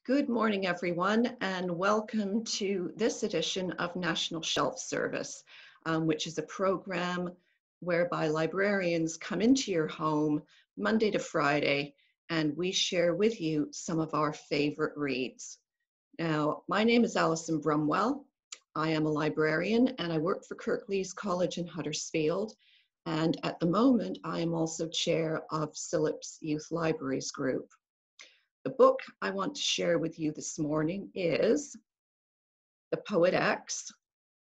Good morning, everyone, and welcome to this edition of National Shelf Service, which is a program whereby librarians come into your home Monday to Friday, and we share with you some of our favorite reads. Now, my name is Alison Brumwell. I am a librarian, and I work for Kirklees College in Huddersfield. And at the moment, I am also chair of SILIP's Youth Libraries Group. The book I want to share with you this morning is The Poet X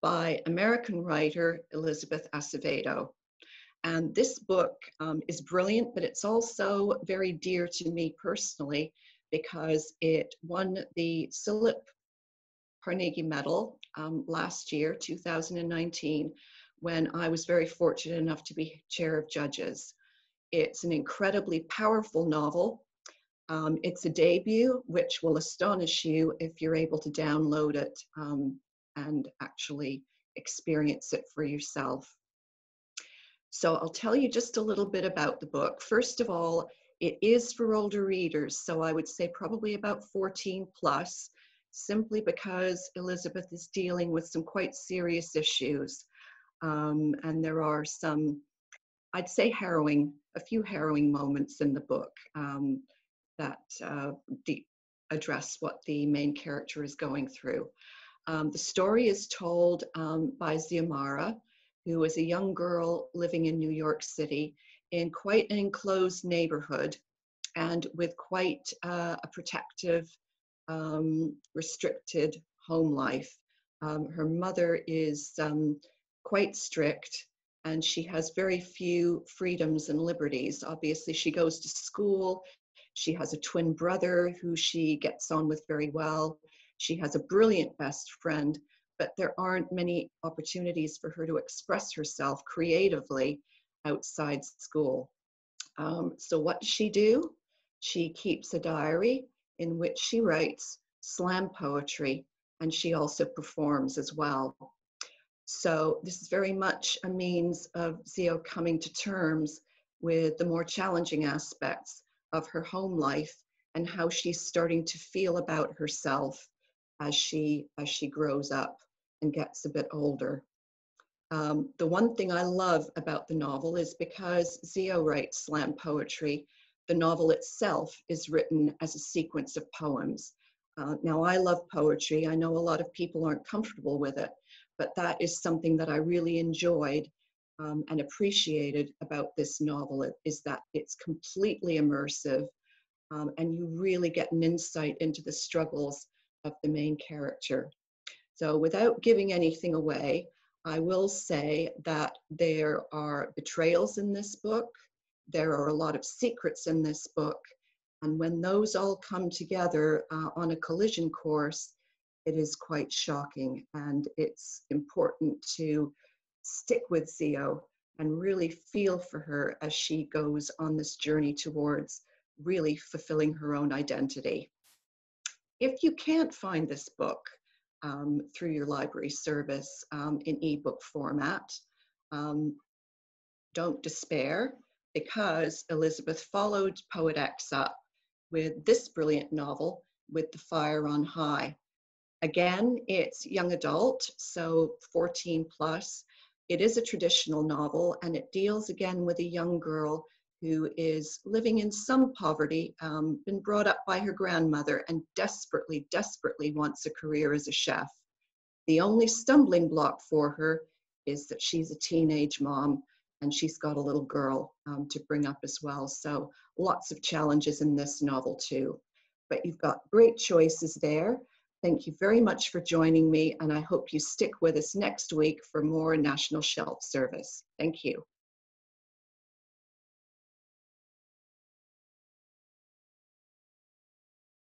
by American writer Elizabeth Acevedo. And this book is brilliant, but it's also very dear to me personally because it won the SILIP Carnegie Medal last year, 2019, when I was very fortunate enough to be chair of judges. It's an incredibly powerful novel. It's a debut, which will astonish you if you're able to download it and actually experience it for yourself. So I'll tell you just a little bit about the book. First of all, it is for older readers, so I would say probably about 14 plus, simply because Elizabeth is dealing with some quite serious issues. And there are some, I'd say a few harrowing moments in the book. That address what the main character is going through. The story is told by Xiomara, who is a young girl living in New York City in quite an enclosed neighborhood and with quite a protective, restricted home life. Her mother is quite strict, and she has very few freedoms and liberties. Obviously, she goes to school. She has a twin brother who she gets on with very well. She has a brilliant best friend, but there aren't many opportunities for her to express herself creatively outside school. So what does she do? She keeps a diary in which she writes slam poetry, and she also performs as well. So this is very much a means of Zio coming to terms with the more challenging aspects of her home life and how she's starting to feel about herself as she grows up and gets a bit older. The one thing I love about the novel is because Zio writes slam poetry, the novel itself is written as a sequence of poems. Now, I love poetry. I know a lot of people aren't comfortable with it, but that is something that I really enjoyed and appreciated about this novel, is that it's completely immersive and you really get an insight into the struggles of the main character. So without giving anything away, I will say that there are betrayals in this book. There are a lot of secrets in this book. And when those all come together on a collision course, it is quite shocking. And it's important to stick with Zio and really feel for her as she goes on this journey towards really fulfilling her own identity. If you can't find this book through your library service in ebook format, don't despair, because Elizabeth followed Poet X up with this brilliant novel, With the Fire on High. Again, it's young adult, so 14 plus. It is a traditional novel, and it deals again with a young girl who is living in some poverty, been brought up by her grandmother, and desperately, desperately wants a career as a chef. The only stumbling block for her is that she's a teenage mom, and she's got a little girl to bring up as well. So lots of challenges in this novel too. But you've got great choices there. Thank you very much for joining me, and I hope you stick with us next week for more National Shelf Service. Thank you.